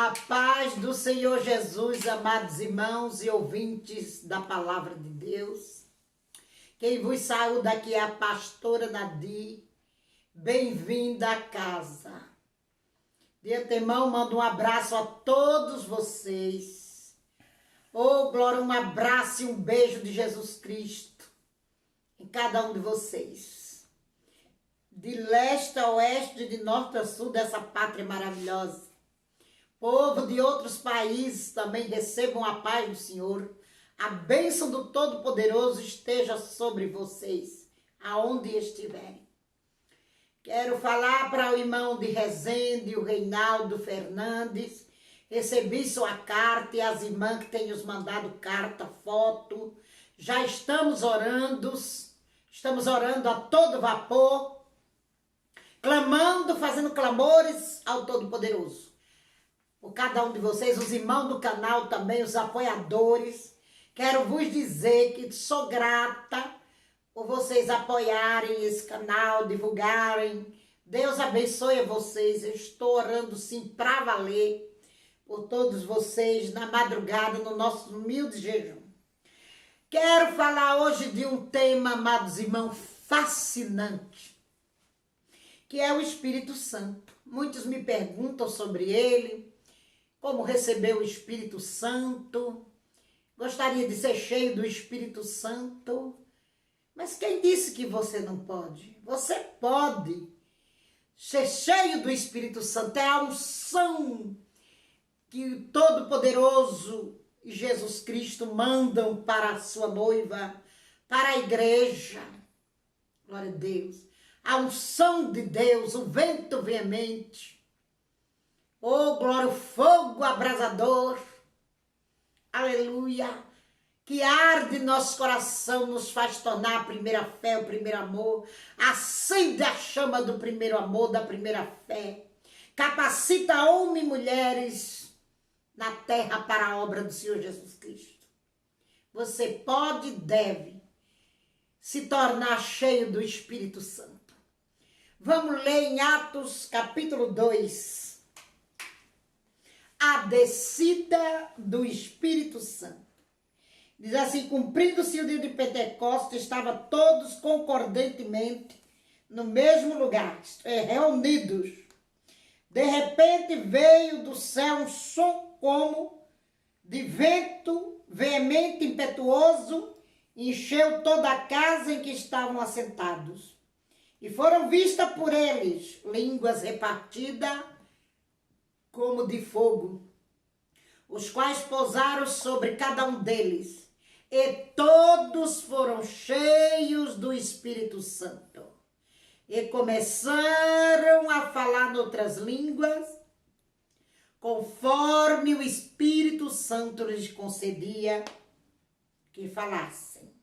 A paz do Senhor Jesus, amados irmãos e ouvintes da palavra de Deus. Quem vos saúda aqui é a pastora Nadir. Bem-vinda à casa. De antemão, mando um abraço a todos vocês. Oh, glória, um abraço e um beijo de Jesus Cristo em cada um de vocês. De leste a oeste, de norte a sul dessa pátria maravilhosa. Povo de outros países também recebam a paz do Senhor. A bênção do Todo-Poderoso esteja sobre vocês, aonde estiverem. Quero falar para o irmão de Resende, o Reinaldo Fernandes. Recebi sua carta e as irmãs que têm nos mandado carta, foto. Já estamos orando a todo vapor, clamando, fazendo clamores ao Todo-Poderoso. Por cada um de vocês, os irmãos do canal também, os apoiadores. Quero vos dizer que sou grata por vocês apoiarem esse canal, divulgarem. Deus abençoe vocês. Eu estou orando sim para valer por todos vocês na madrugada, no nosso humilde jejum. Quero falar hoje de um tema, amados irmãos, fascinante, que é o Espírito Santo. Muitos me perguntam sobre ele. Como receber o Espírito Santo? Gostaria de ser cheio do Espírito Santo. Mas quem disse que você não pode? Você pode ser cheio do Espírito Santo. É a unção que o Todo-Poderoso e Jesus Cristo mandam para a sua noiva, para a igreja. Glória a Deus. A unção de Deus, o vento veemente. Oh, glória, o fogo abrasador, aleluia, que arde em nosso coração, nos faz tornar a primeira fé, o primeiro amor, acende a chama do primeiro amor, da primeira fé, capacita homens e mulheres na terra para a obra do Senhor Jesus Cristo. Você pode e deve se tornar cheio do Espírito Santo. Vamos ler em Atos capítulo 2. A descida do Espírito Santo. Diz assim: cumprindo-se o dia de Pentecostes, estavam todos concordantemente no mesmo lugar, reunidos. De repente veio do céu um som como de vento veemente, impetuoso, e encheu toda a casa em que estavam assentados. E foram vistas por eles línguas repartidas como de fogo, os quais pousaram sobre cada um deles, e todos foram cheios do Espírito Santo, e começaram a falar noutras línguas, conforme o Espírito Santo lhes concedia que falassem.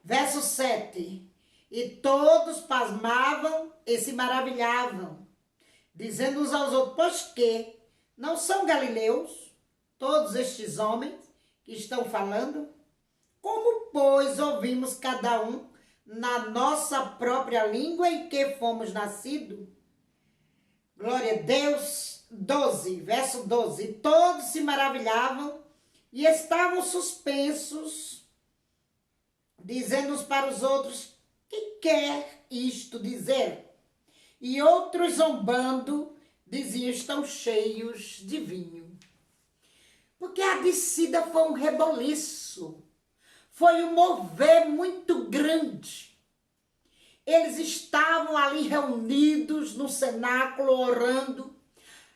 Verso 7. E todos pasmavam e se maravilhavam, dizendo uns aos outros: pois que não são galileus todos estes homens que estão falando? Como, pois, ouvimos cada um na nossa própria língua em que fomos nascidos? Glória a Deus. 12, verso 12. E todos se maravilhavam e estavam suspensos, dizendo uns para os outros: que quer isto dizer? E outros, zombando, diziam: estão cheios de vinho. Porque a descida foi um reboliço, foi um mover muito grande. Eles estavam ali reunidos no cenáculo, orando,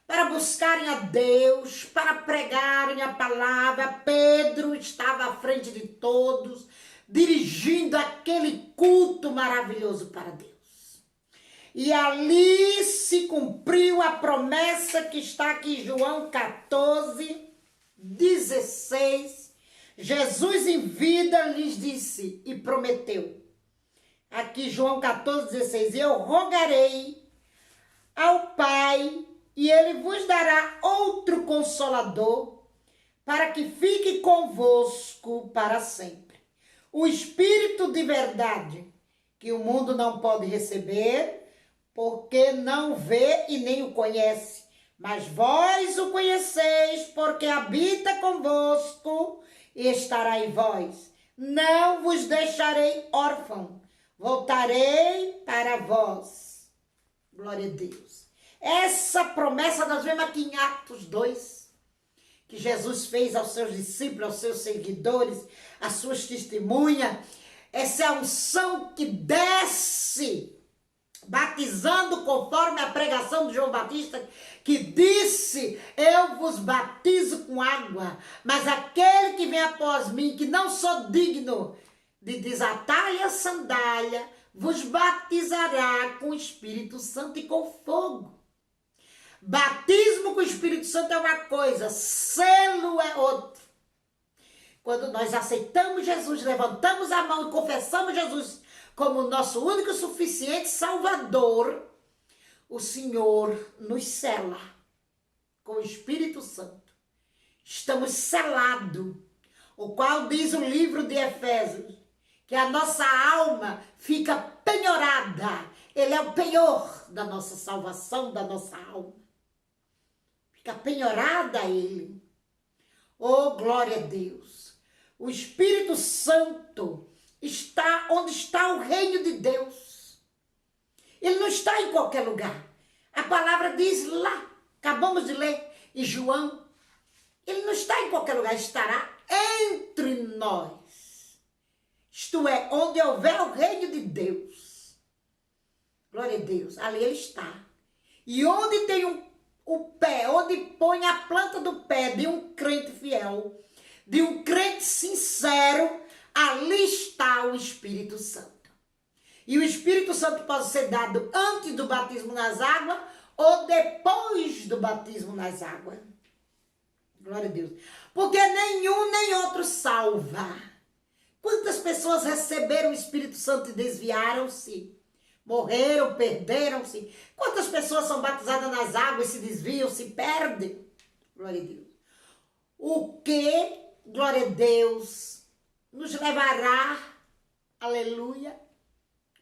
para buscarem a Deus, para pregarem a palavra. Pedro estava à frente de todos, dirigindo aquele culto maravilhoso para Deus. E ali se cumpriu a promessa que está aqui em João 14, 16. Jesus em vida lhes disse e prometeu. Aqui João 14, 16. Eu rogarei ao Pai e ele vos dará outro Consolador para que fique convosco para sempre. O Espírito de verdade que o mundo não pode receber, porque não vê e nem o conhece, Mas vós o conheceis, porque habita convosco e estará em vós. Não vos deixarei órfão, voltarei para vós. Glória a Deus. Essa promessa nós vemos aqui em Atos 2, que Jesus fez aos seus discípulos, aos seus seguidores, às suas testemunhas. Essa é a unção que desce, batizando conforme a pregação de João Batista, que disse: eu vos batizo com água, mas aquele que vem após mim, que não sou digno de desatar-lhe a sandália, vos batizará com o Espírito Santo e com fogo. Batismo com o Espírito Santo é uma coisa, selo é outra. Quando nós aceitamos Jesus, levantamos a mão e confessamos Jesus como nosso único e suficiente Salvador, o Senhor nos sela com o Espírito Santo. Estamos selados, o qual diz o livro de Efésios, que a nossa alma fica penhorada. Ele é o penhor da nossa salvação, da nossa alma. Fica penhorada a Ele. Oh, glória a Deus. O Espírito Santo está onde está o reino de Deus. Ele não está em qualquer lugar. A palavra diz lá, acabamos de ler em João, ele não está em qualquer lugar, estará entre nós. Isto é, onde houver o reino de Deus. Glória a Deus, ali ele está. E onde tem o pé, onde põe a planta do pé de um crente fiel, de um crente sincero, ali está o Espírito Santo. E o Espírito Santo pode ser dado antes do batismo nas águas ou depois do batismo nas águas. Glória a Deus. Porque nenhum nem outro salva. Quantas pessoas receberam o Espírito Santo e desviaram-se? Morreram, perderam-se. Quantas pessoas são batizadas nas águas e se desviam, se perdem? Glória a Deus. O que, glória a Deus, nos levará, aleluia,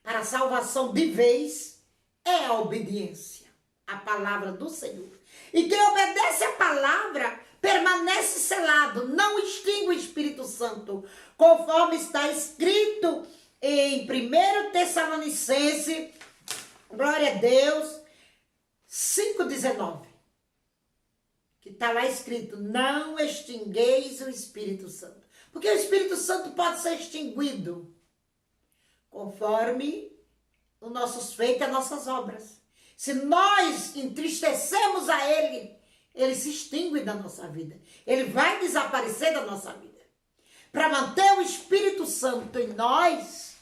para a salvação de vez é a obediência à palavra do Senhor. E quem obedece à palavra permanece selado, não extingue o Espírito Santo, conforme está escrito em 1 Tessalonicenses, glória a Deus, 5,19. Que está lá escrito: não extingueis o Espírito Santo. Porque o Espírito Santo pode ser extinguido conforme os nossos feitos, as nossas obras. Se nós entristecemos a Ele, Ele se extingue da nossa vida. Ele vai desaparecer da nossa vida. Para manter o Espírito Santo em nós,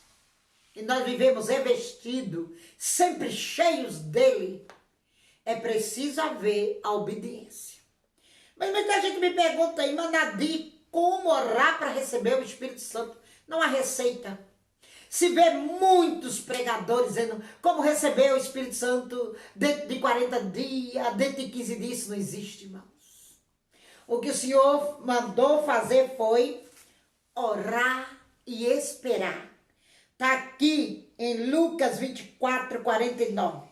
e nós vivemos revestidos, sempre cheios dele, é preciso haver a obediência. Mas muita gente me pergunta aí, Manadi, como orar para receber o Espírito Santo? Não há receita. Se vê muitos pregadores dizendo como receber o Espírito Santo dentro de 40 dias, dentro de 15 dias, isso não existe, irmãos. O que o Senhor mandou fazer foi orar e esperar. Está aqui em Lucas 24, 49.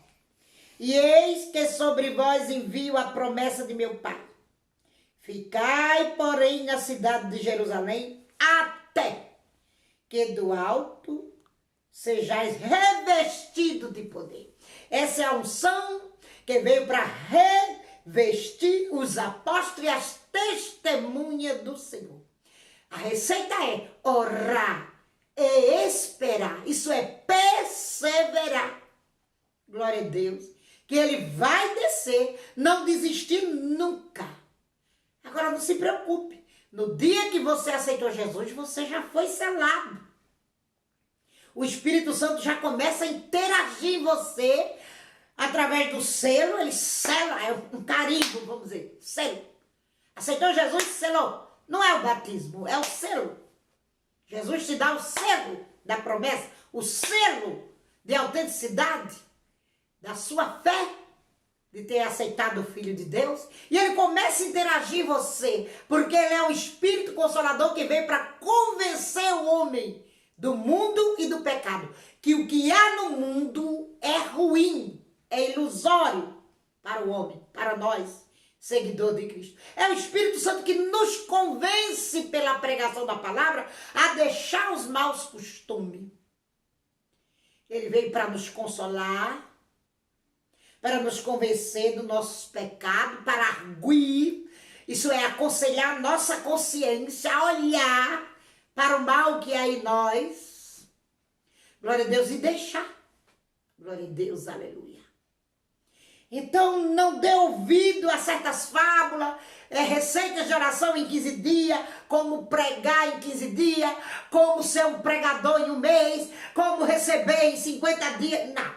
E eis que sobre vós envio a promessa de meu Pai. Ficai, porém, na cidade de Jerusalém, até que do alto sejais revestido de poder. Essa é a unção que veio para revestir os apóstolos e as testemunhas do Senhor. A receita é orar e esperar. Isso é perseverar. Glória a Deus. Que ele vai descer, não desistir nunca. Agora não se preocupe. No dia que você aceitou Jesus, você já foi selado. O Espírito Santo já começa a interagir em você através do selo. Ele sela, é um carimbo, vamos dizer, selo. Aceitou Jesus, selou. Não é o batismo, é o selo. Jesus te dá o selo da promessa, o selo de autenticidade da sua fé, de ter aceitado o Filho de Deus. E ele começa a interagir em você, porque ele é um Espírito Consolador que veio para convencer o homem do mundo e do pecado. Que o que há no mundo é ruim, é ilusório, para o homem, para nós, seguidor de Cristo. É o Espírito Santo que nos convence pela pregação da palavra a deixar os maus costumes. Ele veio para nos consolar, para nos convencer dos nossos pecados, para arguir, isso é, aconselhar a nossa consciência a olhar para o mal que há em nós. Glória a Deus, e deixar. Glória a Deus, aleluia. Então, não dê ouvido a certas fábulas, receitas de oração em 15 dias, como pregar em 15 dias, como ser um pregador em um mês, como receber em 50 dias. Não.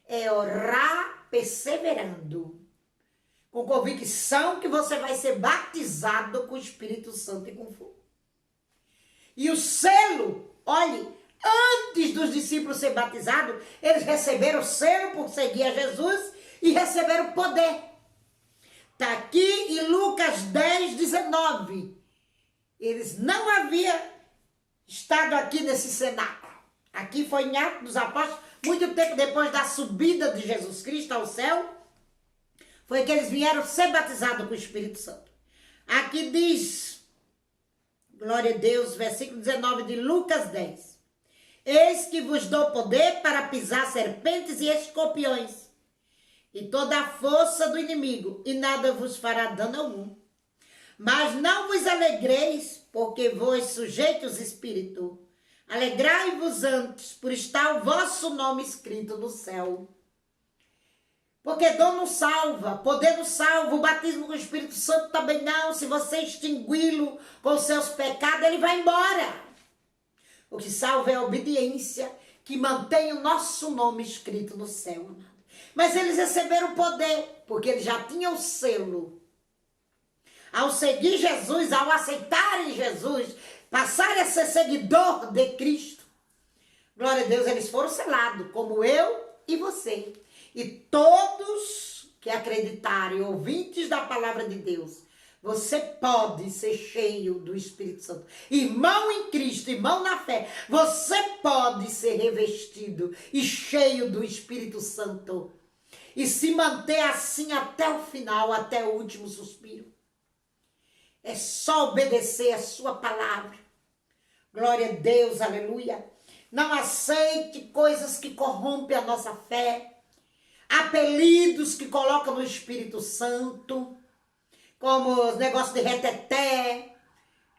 É orar perseverando, com convicção que você vai ser batizado com o Espírito Santo e com fogo. E o selo, olhe, antes dos discípulos serem batizados, eles receberam o selo por seguir a Jesus e receberam poder. Está aqui em Lucas 10, 19. Eles não haviam estado aqui nesse cenáculo. Aqui foi em Atos dos Apóstolos, muito tempo depois da subida de Jesus Cristo ao céu, foi que eles vieram ser batizados com o Espírito Santo. Aqui diz, glória a Deus, versículo 19 de Lucas 10. Eis que vos dou poder para pisar serpentes e escorpiões, e toda a força do inimigo, e nada vos fará dano algum. Mas não vos alegreis, porque vos sujeitos espírito. Alegrai-vos antes, por estar o vosso nome escrito no céu. Porque dom não salva, poder não salva, o batismo com o Espírito Santo também não. Se você extingui-lo com seus pecados, ele vai embora. O que salva é a obediência, que mantém o nosso nome escrito no céu, amado. Mas eles receberam poder, porque eles já tinham o selo. Ao seguir Jesus, ao aceitarem Jesus, passarem a ser seguidor de Cristo, glória a Deus, eles foram selados, como eu e você. E todos que acreditarem, ouvintes da palavra de Deus, você pode ser cheio do Espírito Santo. Irmão em Cristo, irmão na fé, você pode ser revestido e cheio do Espírito Santo. E se manter assim até o final, até o último suspiro. É só obedecer a sua palavra. Glória a Deus, aleluia. Não aceite coisas que corrompem a nossa fé. Apelidos que colocam no Espírito Santo. Como os negócios de reteté,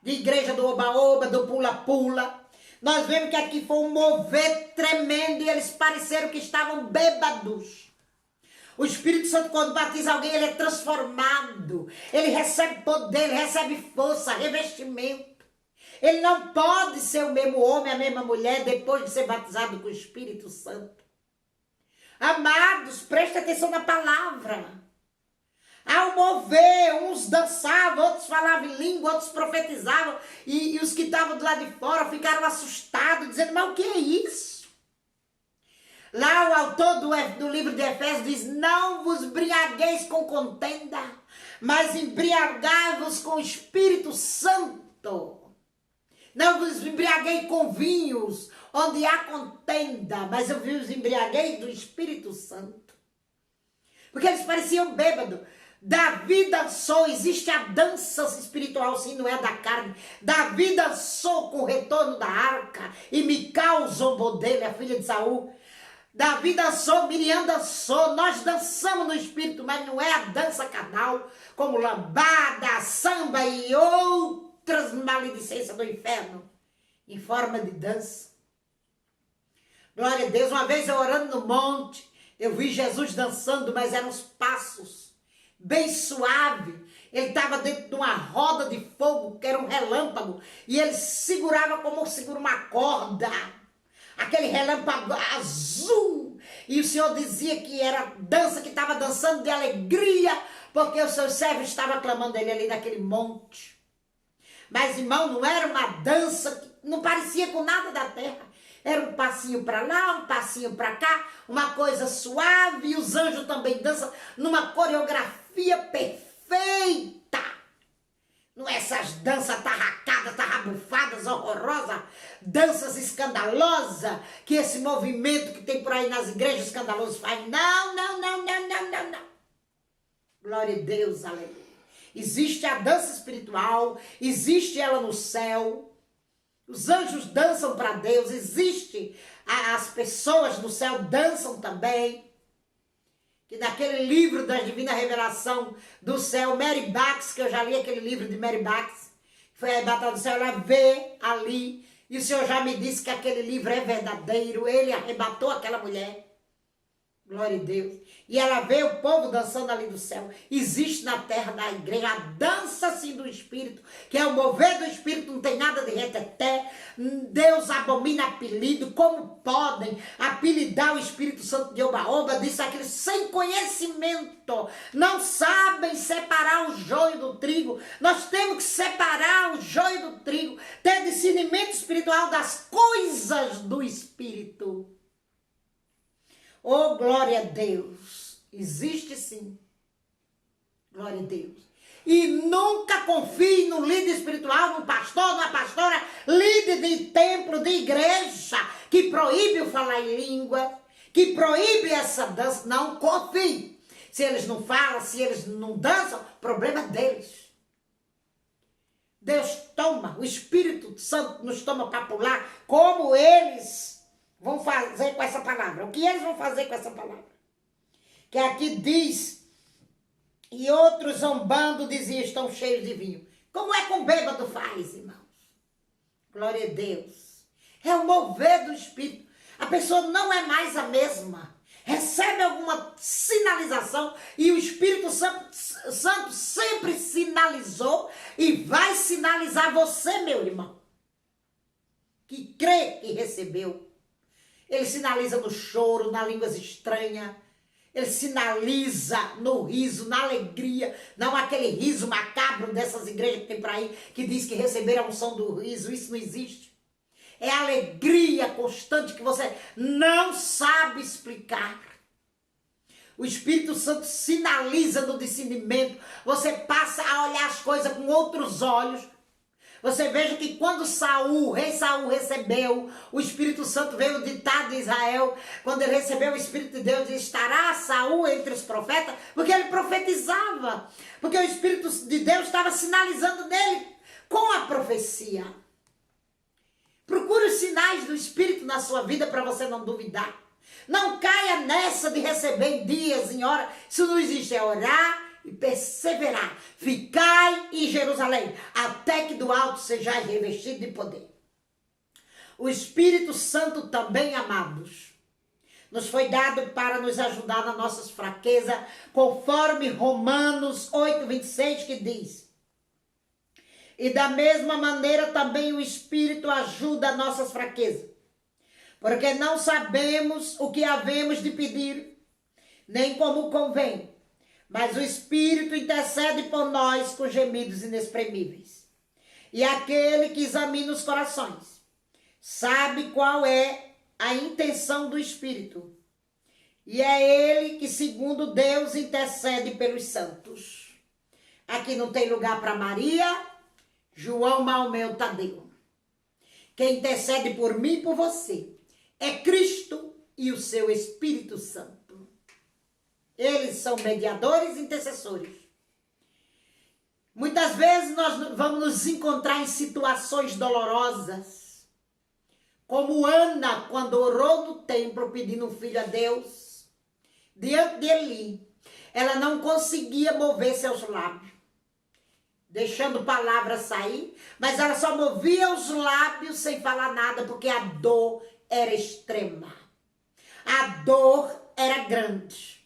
de igreja do oba-oba, do pula-pula. Nós vemos que aqui foi um mover tremendo e eles pareceram que estavam bêbados. O Espírito Santo, quando batiza alguém, ele é transformado. Ele recebe poder, ele recebe força, revestimento. Ele não pode ser o mesmo homem, a mesma mulher, depois de ser batizado com o Espírito Santo. Amados, preste atenção na palavra. Ao mover, uns dançavam, outros falavam em língua, outros profetizavam. E os que estavam do lado de fora ficaram assustados, dizendo, mas o que é isso? Lá o autor do livro de Efésios diz, não vos embriagueis com contenda, mas embriagai-vos com o Espírito Santo. Não vos embriaguei com vinhos, onde há contenda, mas eu vos embriaguei do Espírito Santo. Porque eles pareciam bêbados. Davi dançou, existe a dança espiritual, sim, não é da carne. Davi dançou com o retorno da arca, e Mical zombou dele, a filha de Saul. Davi dançou, Miriam dançou, nós dançamos no Espírito, mas não é a dança carnal, como lambada, samba e outras maledicências do inferno, em forma de dança. Glória a Deus, uma vez eu orando no monte, eu vi Jesus dançando, mas eram uns passos, bem suave. Ele estava dentro de uma roda de fogo, que era um relâmpago, e ele segurava como segura uma corda. Aquele relâmpago azul. E o Senhor dizia que era dança, que estava dançando de alegria, porque o seu servo estava clamando ele ali naquele monte. Mas, irmão, não era uma dança que não parecia com nada da terra. Era um passinho para lá, um passinho para cá, uma coisa suave, e os anjos também dançam numa coreografia perfeita. Não é essas danças tarracadas, tarrabufadas, horrorosas, danças escandalosas, que esse movimento que tem por aí nas igrejas escandalosos faz. Não, não, não, não, não, não, não. Glória a Deus, aleluia. Existe a dança espiritual, existe ela no céu. Os anjos dançam para Deus, existe as pessoas no céu dançam também. Que naquele livro da Divina Revelação do céu, Mary Bax, que eu já li aquele livro de Mary Bax, foi arrebatada do céu, ela vê ali, e o Senhor já me disse que aquele livro é verdadeiro, ele arrebatou aquela mulher. Glória a Deus. E ela vê o povo dançando ali do céu. Existe na terra da igreja a dança assim do Espírito, que é o mover do Espírito, não tem nada de reteté. Deus abomina apelido. Como podem apelidar o Espírito Santo de oba-oba? Disse aquele sem conhecimento. Não sabem separar o joio do trigo. Nós temos que separar o joio do trigo. Ter discernimento espiritual das coisas do Espírito. Oh, glória a Deus. Existe sim. Glória a Deus. E nunca confie no líder espiritual, no pastor, numa pastora, líder de templo, de igreja, que proíbe o falar em língua, que proíbe essa dança. Não confie. Se eles não falam, se eles não dançam, problema deles. Deus toma, o Espírito Santo nos toma para pular, como eles vão fazer com essa palavra. O que eles vão fazer com essa palavra? Que aqui diz, e outros zombando diziam, estão cheios de vinho. Como é que um bêbado faz, irmãos? Glória a Deus. É o mover do Espírito. A pessoa não é mais a mesma. Recebe alguma sinalização e o Espírito Santo sempre sinalizou e vai sinalizar você, meu irmão, que crê que recebeu. Ele sinaliza no choro, na língua estranha. Ele sinaliza no riso, na alegria. Não aquele riso macabro dessas igrejas que tem por aí, que diz que receberam a unção do riso. Isso não existe. É alegria constante que você não sabe explicar. O Espírito Santo sinaliza no discernimento. Você passa a olhar as coisas com outros olhos. Você veja que quando o rei Saul recebeu, o Espírito Santo veio o ditado de Israel, quando ele recebeu o Espírito de Deus, estará Saul entre os profetas, porque ele profetizava, porque o Espírito de Deus estava sinalizando nele com a profecia. Procure os sinais do Espírito na sua vida para você não duvidar. Não caia nessa de receber em dias, em horas, isso não existe, é orar e perseverar. Ficai em Jerusalém, até que do alto sejais revestido de poder. O Espírito Santo também, amados, nos foi dado para nos ajudar nas nossas fraquezas, conforme Romanos 8:26, que diz: e da mesma maneira também o Espírito ajuda as nossas fraquezas, porque não sabemos o que havemos de pedir, nem como convém. Mas o Espírito intercede por nós com gemidos inexprimíveis. E aquele que examina os corações sabe qual é a intenção do Espírito. E é ele que, segundo Deus, intercede pelos santos. Aqui não tem lugar para Maria, João, Maomé, Tadeu. Quem intercede por mim e por você é Cristo e o seu Espírito Santo. Eles são mediadores e intercessores. Muitas vezes nós vamos nos encontrar em situações dolorosas, como Ana, quando orou no templo pedindo um filho a Deus, diante de Eli, ela não conseguia mover seus lábios, deixando palavras sair, mas ela só movia os lábios sem falar nada, porque a dor era extrema. A dor era grande.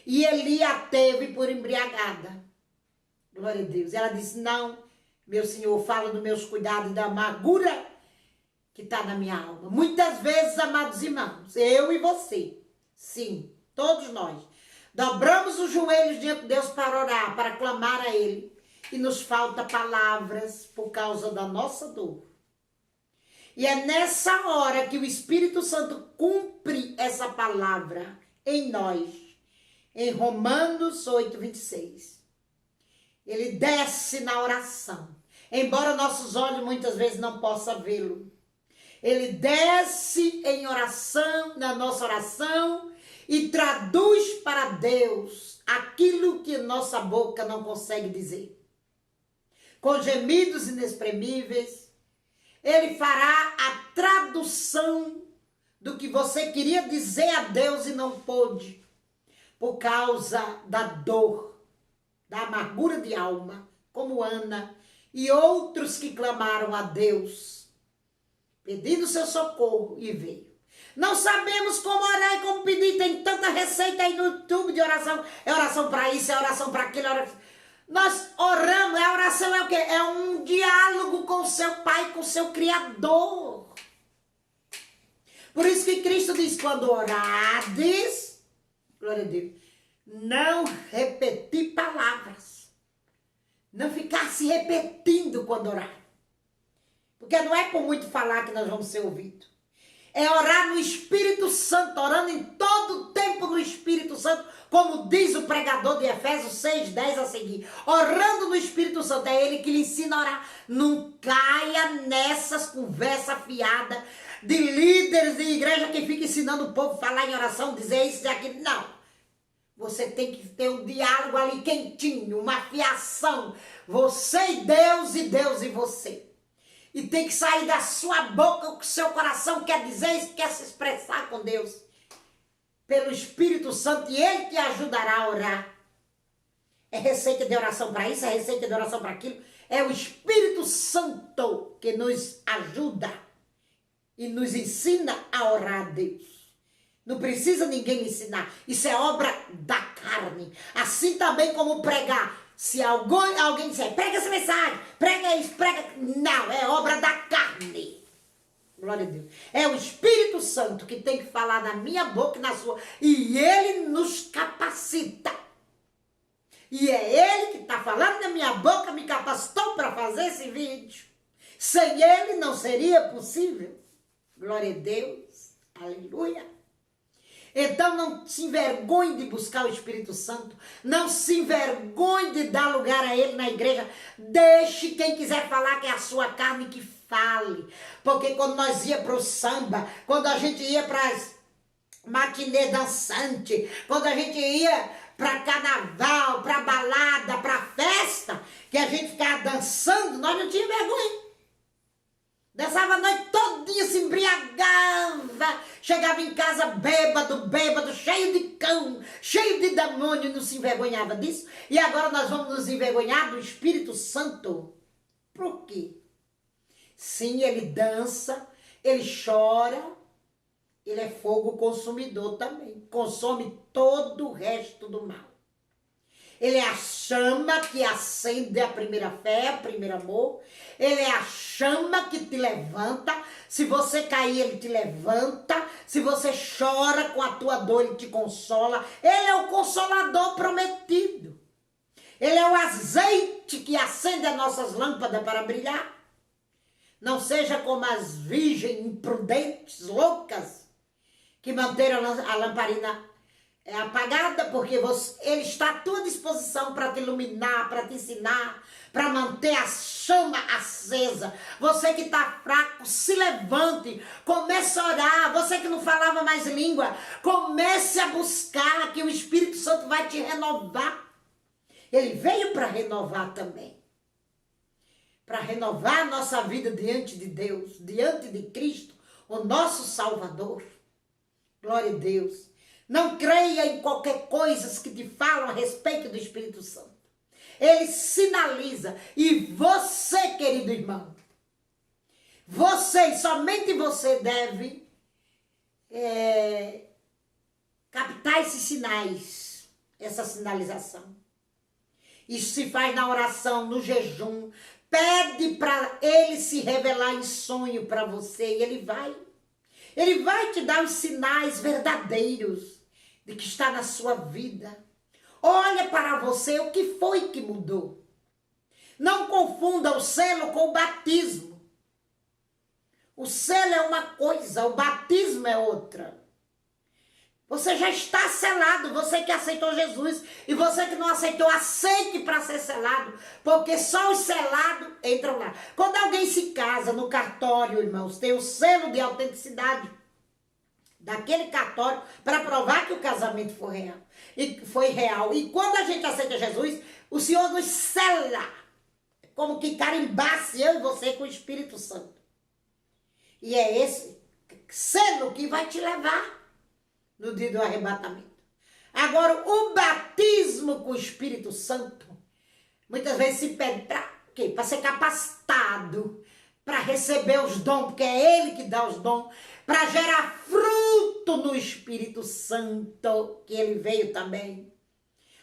E Eli a teve por embriagada. Glória a Deus. Ela disse, não, meu Senhor, fala dos meus cuidados e da amargura que está na minha alma. Muitas vezes, amados irmãos, eu e você, sim, todos nós, dobramos os joelhos diante de Deus para orar, para clamar a Ele. E nos falta palavras por causa da nossa dor. E é nessa hora que o Espírito Santo cumpre essa palavra em nós. Em Romanos 8:26. Ele desce na oração. Embora nossos olhos muitas vezes não possam vê-lo. Ele desce em oração, na nossa oração, e traduz para Deus aquilo que nossa boca não consegue dizer. Com gemidos inexprimíveis, Ele fará a tradução do que você queria dizer a Deus e não pôde, por causa da dor, da amargura de alma, como Ana e outros que clamaram a Deus, pedindo seu socorro e veio. Não sabemos como orar e como pedir, tem tanta receita aí no YouTube de oração. É oração para isso, é oração para aquilo, é oração. Nós oramos, a oração é o quê? É um diálogo com o seu Pai, com o seu Criador. Por isso que Cristo diz, quando orardes, glória a Deus, não repetir palavras. Não ficar se repetindo quando orar. Porque não é por muito falar que nós vamos ser ouvidos. É orar no Espírito Santo, orando em todo o tempo no Espírito Santo, como diz o pregador de Efésios 6:10 a seguir. Orando no Espírito Santo, é Ele que lhe ensina a orar. Não caia nessas conversas fiadas de líderes de igreja que ficam ensinando o povo a falar em oração, dizer isso e aquilo. Não. Você tem que ter um diálogo ali quentinho, uma fiação. Você e Deus e você. E tem que sair da sua boca o que o seu coração quer dizer, quer se expressar com Deus. Pelo Espírito Santo, e Ele te ajudará a orar. É receita de oração para isso, é receita de oração para aquilo. É o Espírito Santo que nos ajuda e nos ensina a orar a Deus. Não precisa ninguém ensinar. Isso é obra da carne. Assim também como pregar. Se alguém disser, prega essa mensagem, prega isso, prega... Não, é obra da carne. Glória a Deus. É o Espírito Santo que tem que falar na minha boca e na sua. E Ele nos capacita. E é Ele que está falando na minha boca, me capacitou para fazer esse vídeo. Sem Ele não seria possível. Glória a Deus. Aleluia. Então não se envergonhe de buscar o Espírito Santo. Não se envergonhe de dar lugar a Ele na igreja. Deixe quem quiser falar que é a sua carne que fale. Porque quando nós ia para o samba, quando a gente ia para as matinê dançante, quando a gente ia para carnaval, para balada, para festa, que a gente ficava dançando, nós não tínhamos vergonha. Dançava a noite todinha, se embriagava, chegava em casa bêbado, cheio de cão, cheio de demônio, não se envergonhava disso. E agora nós vamos nos envergonhar do Espírito Santo. Por quê? Sim, ele dança, ele chora, ele é fogo consumidor também. Consome todo o resto do mal. Ele é a chama que acende a primeira fé, o primeiro amor. Ele é a chama que te levanta. Se você cair, ele te levanta. Se você chora com a tua dor, ele te consola. Ele é o consolador prometido. Ele é o azeite que acende as nossas lâmpadas para brilhar. Não seja como as virgens imprudentes, loucas, que manteram a lamparina apagada, porque ele está à tua disposição para te iluminar, para te ensinar, para manter a chama acesa. Você que está fraco, se levante, comece a orar. Você que não falava mais língua, comece a buscar, que o Espírito Santo vai te renovar. Ele veio para renovar também. Para renovar a nossa vida diante de Deus, diante de Cristo, o nosso Salvador. Glória a Deus. Não creia em qualquer coisa que te falam a respeito do Espírito Santo. Ele sinaliza. E você, querido irmão, você e somente você deve captar esses sinais, essa sinalização. Isso se faz na oração, no jejum. Pede para ele se revelar em sonho para você e ele vai. Ele vai te dar os sinais verdadeiros de que está na sua vida. Olha para você o que foi que mudou. Não confunda o selo com o batismo. O selo é uma coisa, o batismo é outra. Você já está selado, você que aceitou Jesus. E você que não aceitou, aceite para ser selado. Porque só os selados entram lá. Quando alguém se casa no cartório, irmãos, tem o selo de autenticidade daquele cartório para provar que o casamento foi real. e foi real. E quando a gente aceita Jesus, o Senhor nos sela, como que carimbasse eu e você com o Espírito Santo. E é esse selo que vai te levar no dia do arrebatamento. Agora, o batismo com o Espírito Santo, muitas vezes se pede para quê? Para ser capacitado, para receber os dons, porque é Ele que dá os dons, para gerar fruto no Espírito Santo, que Ele veio também.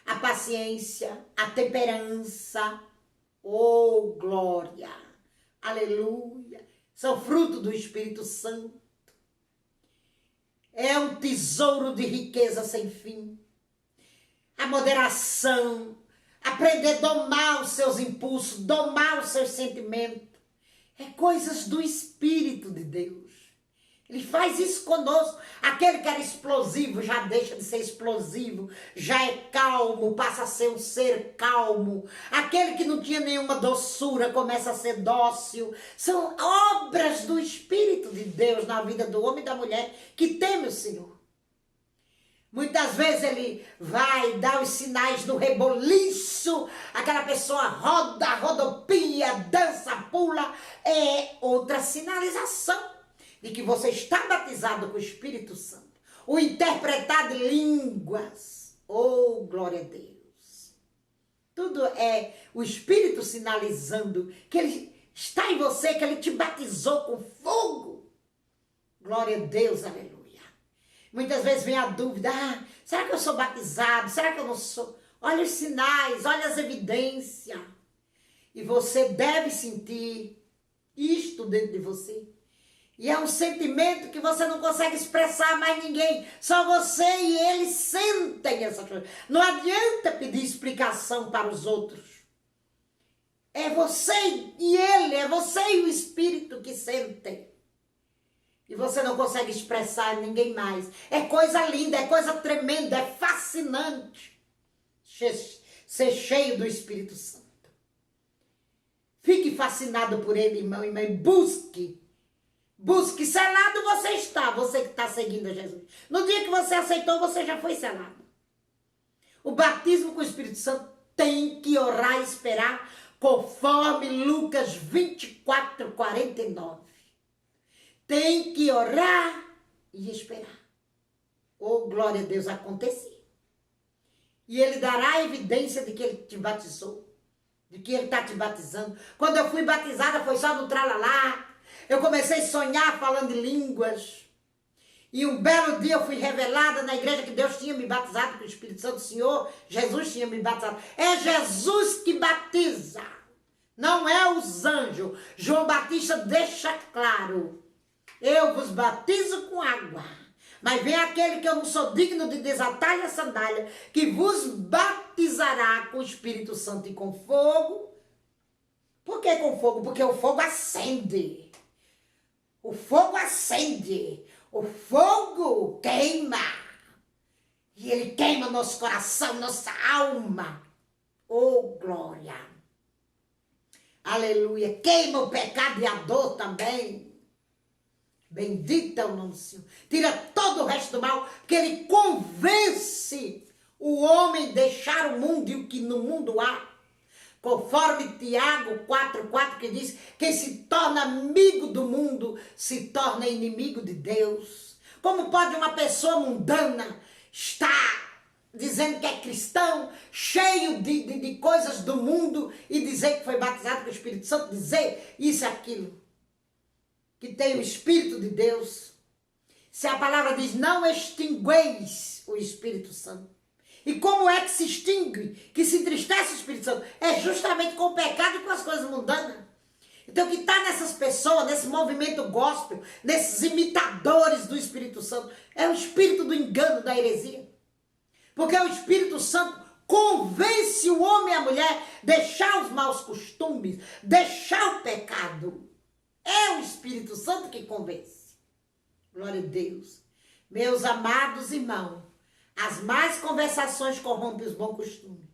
A paciência, a temperança, oh glória, aleluia, são fruto do Espírito Santo. É um tesouro de riqueza sem fim. A moderação, aprender a domar os seus impulsos, domar os seus sentimentos. É coisas do Espírito de Deus. Ele faz isso conosco. Aquele que era explosivo já deixa de ser explosivo, já é calmo, passa a ser um ser calmo. Aquele que não tinha nenhuma doçura começa a ser dócil. São obras do Espírito de Deus na vida do homem e da mulher que teme o Senhor. Muitas vezes ele vai dar os sinais do reboliço, aquela pessoa roda, rodopia, dança, pula, é outra sinalização de que você está batizado com o Espírito Santo. O interpretar de línguas, oh glória a Deus. Tudo é o Espírito sinalizando que ele está em você, que ele te batizou com fogo. Glória a Deus, aleluia. Muitas vezes vem a dúvida, será que eu sou batizado? Será que eu não sou? Olha os sinais, olha as evidências. E você deve sentir isto dentro de você. E é um sentimento que você não consegue expressar a mais ninguém. Só você e ele sentem essa coisa. Não adianta pedir explicação para os outros. É você e ele, é você e o Espírito que sentem. E você não consegue expressar a ninguém mais. É coisa linda, é coisa tremenda, é fascinante ser cheio do Espírito Santo. Fique fascinado por ele, irmão e irmã. Busque, selado você está, você que está seguindo a Jesus. No dia que você aceitou, você já foi selado. O batismo com o Espírito Santo tem que orar e esperar, conforme Lucas 24, 49. Tem que orar e esperar. Oh, glória a Deus, acontecer. E ele dará a evidência de que ele te batizou, de que ele está te batizando. Quando eu fui batizada foi só no tralalá. Eu comecei a sonhar falando em línguas. E um belo dia eu fui revelada na igreja que Deus tinha me batizado com o Espírito Santo. O Senhor, Jesus tinha me batizado. É Jesus que batiza. Não é os anjos. João Batista deixa claro. Eu vos batizo com água. Mas vem aquele que eu não sou digno de desatar a sandália, que vos batizará com o Espírito Santo e com fogo. Por que com fogo? Porque o fogo acende. O fogo acende. O fogo queima. E ele queima nosso coração, nossa alma. Oh, glória. Aleluia. Queima o pecado e a dor também. Bendito é o nome do Senhor. Tira todo o resto do mal, porque ele convence o homem a deixar o mundo e o que no mundo há. Conforme Tiago 4,4 que diz, quem se torna amigo do mundo se torna inimigo de Deus. Como pode uma pessoa mundana estar dizendo que é cristão, cheio de coisas do mundo e dizer que foi batizado com o Espírito Santo, dizer isso e aquilo? Que tem o Espírito de Deus. Se a palavra diz, não extingueis o Espírito Santo. E como é que se extingue, que se entristece o Espírito Santo? É justamente com o pecado e com as coisas mundanas. Então, o que está nessas pessoas, nesse movimento gospel, nesses imitadores do Espírito Santo, é o espírito do engano, da heresia. Porque o Espírito Santo convence o homem e a mulher deixar os maus costumes, deixar o pecado. É o Espírito Santo que convence. Glória a Deus. Meus amados irmãos, as más conversações corrompem os bons costumes.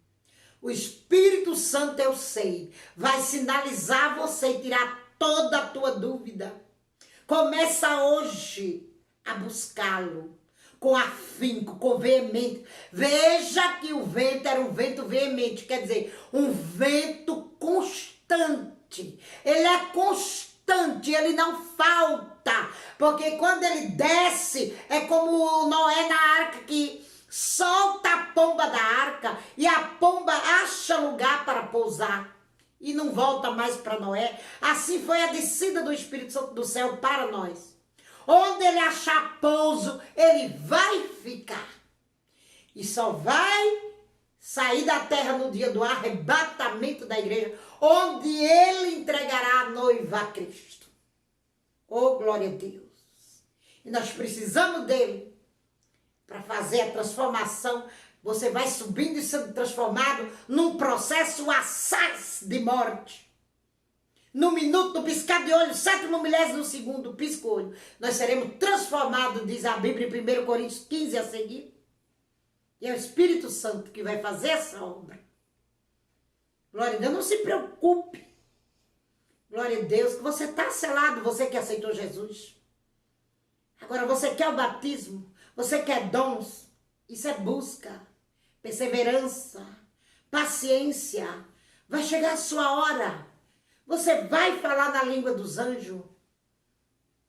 O Espírito Santo, eu sei, vai sinalizar você e tirar toda a tua dúvida. Começa hoje a buscá-lo. com afinco, com veemento. Veja que o vento era um vento veemente, quer dizer, um vento constante. Ele é constante, ele não falta, porque quando ele desce, é como Noé na arca que solta a pomba da arca e a pomba acha lugar para pousar e não volta mais para Noé. Assim foi a descida do Espírito Santo do céu para nós. Onde ele achar pouso, ele vai ficar. E só vai sair da terra no dia do arrebatamento da igreja, onde ele entregará a noiva a Cristo. Oh, glória a Deus. E nós precisamos dele para fazer a transformação. Você vai subindo e sendo transformado num processo assaz de morte. No minuto, no piscar de olho, 7/milésimo segundo, pisco o olho, nós seremos transformados, diz a Bíblia em 1 Coríntios 15 a seguir. E é o Espírito Santo que vai fazer essa obra. Glória a Deus, não se preocupe. Glória a Deus, que você está selado, você que aceitou Jesus. Agora, você quer o batismo, você quer dons, isso é busca, perseverança, paciência. Vai chegar a sua hora. Você vai falar na língua dos anjos.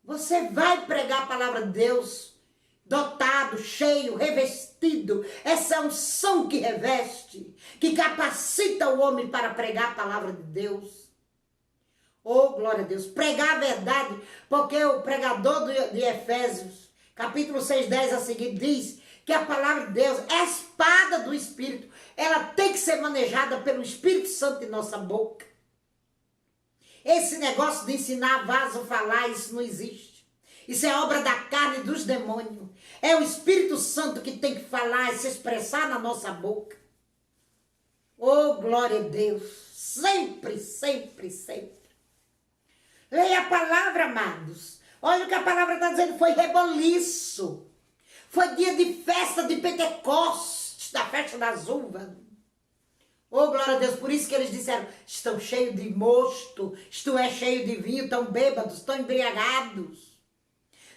Você vai pregar a palavra de Deus, dotado, cheio, revestido. Essa é a unção que reveste, que capacita o homem para pregar a palavra de Deus. Oh, glória a Deus. Pregar a verdade, porque o pregador de Efésios, capítulo 6, 10 a seguir, diz que a palavra de Deus é a espada do Espírito. Ela tem que ser manejada pelo Espírito Santo em nossa boca. Esse negócio de ensinar vaso falar, isso não existe. Isso é obra da carne e dos demônios. É o Espírito Santo que tem que falar e se expressar na nossa boca. Oh, glória a Deus. Sempre, sempre, sempre. Leia a palavra, amados. Olha o que a palavra está dizendo. Foi reboliço. Foi dia de festa de Pentecostes, da festa das uvas. Oh, glória a Deus, por isso que eles disseram, estão cheios de mosto, isto é, cheio de vinho, estão bêbados, estão embriagados.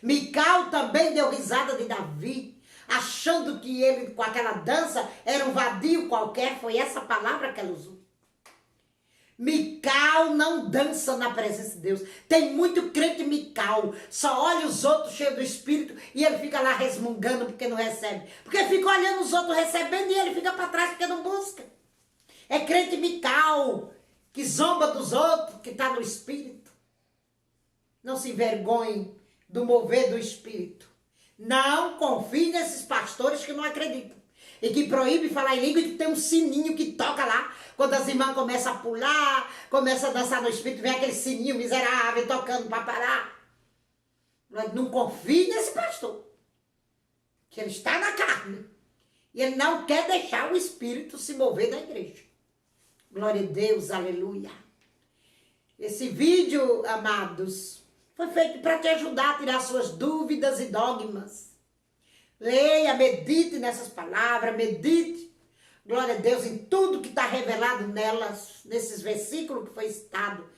Mical também deu risada de Davi, achando que ele, com aquela dança, era um vadio qualquer, foi essa palavra que ela usou. Mical não dança na presença de Deus. Tem muito crente Mical, só olha os outros cheios do Espírito e ele fica lá resmungando porque não recebe. Porque fica olhando os outros recebendo e ele fica para trás porque não busca. É crente Mical, que zomba dos outros, que está no Espírito. Não se envergonhe do mover do Espírito. Não confie nesses pastores que não acreditam. E que proíbe falar em língua e que tem um sininho que toca lá. Quando as irmãs começam a pular, começam a dançar no Espírito, vem aquele sininho miserável tocando para parar. Não confie nesse pastor. Que ele está na carne. E ele não quer deixar o Espírito se mover da igreja. Glória a Deus, aleluia. Esse vídeo, amados, foi feito para te ajudar a tirar suas dúvidas e dogmas. Leia, medite nessas palavras, medite, glória a Deus, em tudo que está revelado nelas, nesses versículos que foi citado,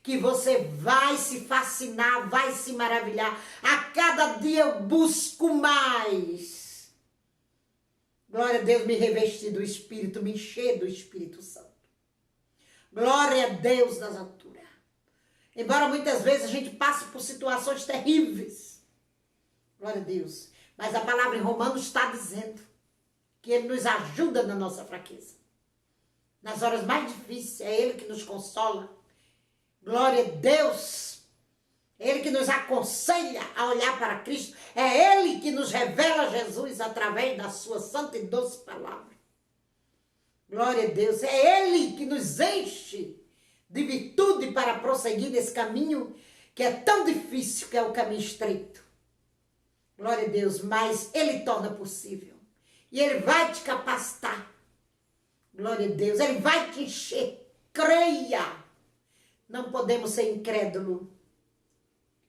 que você vai se fascinar, vai se maravilhar. A cada dia eu busco mais. Glória a Deus, me revestir do Espírito, me encher do Espírito Santo. Glória a Deus nas alturas. Embora muitas vezes a gente passe por situações terríveis. Glória a Deus. Mas a palavra em Romanos está dizendo que Ele nos ajuda na nossa fraqueza. Nas horas mais difíceis, é Ele que nos consola. Glória a Deus. É Ele que nos aconselha a olhar para Cristo. É Ele que nos revela Jesus através da sua santa e doce palavra. Glória a Deus. É Ele que nos enche de virtude para prosseguir nesse caminho que é tão difícil, que é o caminho estreito. Glória a Deus. Mas Ele torna possível. E Ele vai te capacitar. Glória a Deus. Ele vai te encher. Creia. Não podemos ser incrédulos.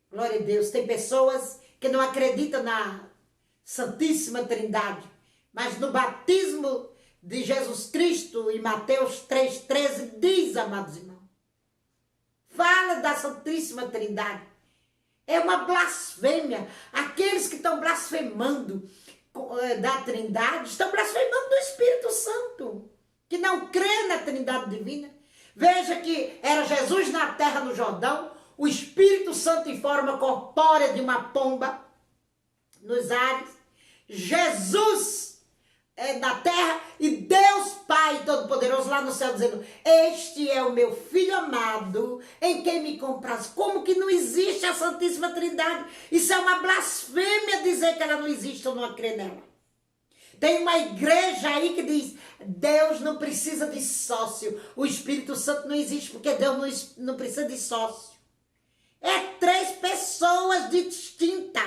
Glória a Deus. Tem pessoas que não acreditam na Santíssima Trindade. Mas no batismo de Jesus Cristo, em Mateus 3,13, diz, amados irmãos, fala da Santíssima Trindade. É uma blasfêmia. Aqueles que estão blasfemando, da Trindade estão blasfemando do Espírito Santo, que não crê na Trindade divina. Veja que era Jesus na terra no Jordão, o Espírito Santo em forma corpórea de uma pomba nos ares, Jesus na terra e Deus Pai Todo-Poderoso lá no céu dizendo: este é o meu Filho amado, em quem me compraz. Como que não existe a Santíssima Trindade? Isso é uma blasfêmia dizer que ela não existe ou não crer nela. Tem uma igreja aí que diz: Deus não precisa de sócio, o Espírito Santo não existe porque Deus não precisa de sócio. É três pessoas distintas,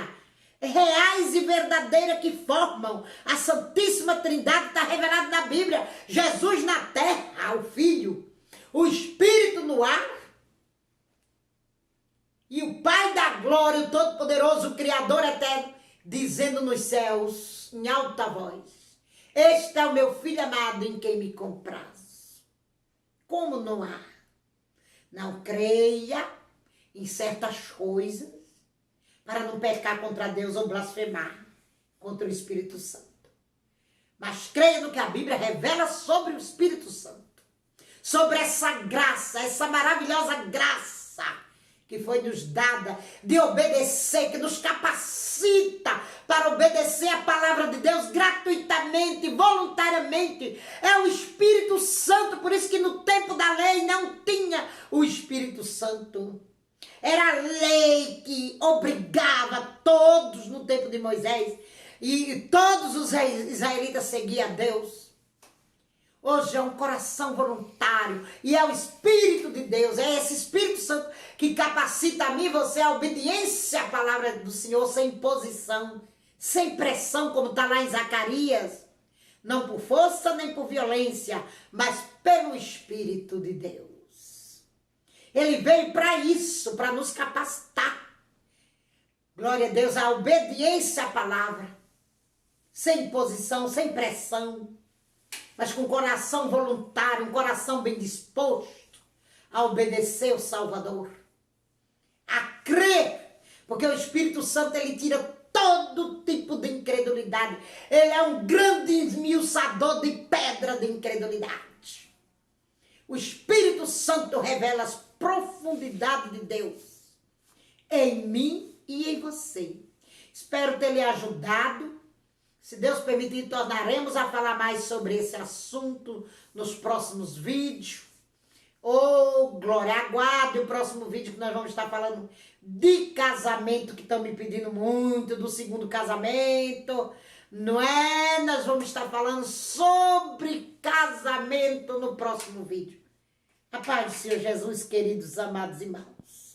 reais e verdadeiras, que formam a Santíssima Trindade. Está revelado na Bíblia: Jesus na terra, o Filho, o Espírito no ar e o Pai da glória, o Todo-Poderoso, o Criador eterno, dizendo nos céus em alta voz: este é o meu Filho amado, em quem me compraz. Como não há? Não creia em certas coisas para não pecar contra Deus ou blasfemar contra o Espírito Santo. Mas creia no que a Bíblia revela sobre o Espírito Santo, sobre essa graça, essa maravilhosa graça que foi nos dada de obedecer, que nos capacita para obedecer a palavra de Deus gratuitamente, voluntariamente. É o Espírito Santo, por isso que no tempo da lei não tinha o Espírito Santo. Era a lei que obrigava todos no tempo de Moisés, e todos os israelitas seguiam a Deus. Hoje é um coração voluntário e é o Espírito de Deus, é esse Espírito Santo que capacita a mim e você a obediência à palavra do Senhor, sem imposição, sem pressão, como está lá em Zacarias. Não por força nem por violência, mas pelo Espírito de Deus. Ele veio para isso, para nos capacitar. Glória a Deus, a obediência à palavra, sem imposição, sem pressão, mas com coração voluntário, um coração bem disposto a obedecer o Salvador, a crer, porque o Espírito Santo, ele tira todo tipo de incredulidade. Ele é um grande esmiuçador de pedra de incredulidade. O Espírito Santo revela as profundidades de Deus em mim e em você. Espero ter lhe ajudado. Se Deus permitir, tornaremos a falar mais sobre esse assunto nos próximos vídeos. Glória, aguarde o próximo vídeo, que nós vamos estar falando de casamento, que estão me pedindo muito, do segundo casamento, não é? Nós vamos estar falando sobre casamento no próximo vídeo. A paz do Senhor Jesus, queridos amados irmãos.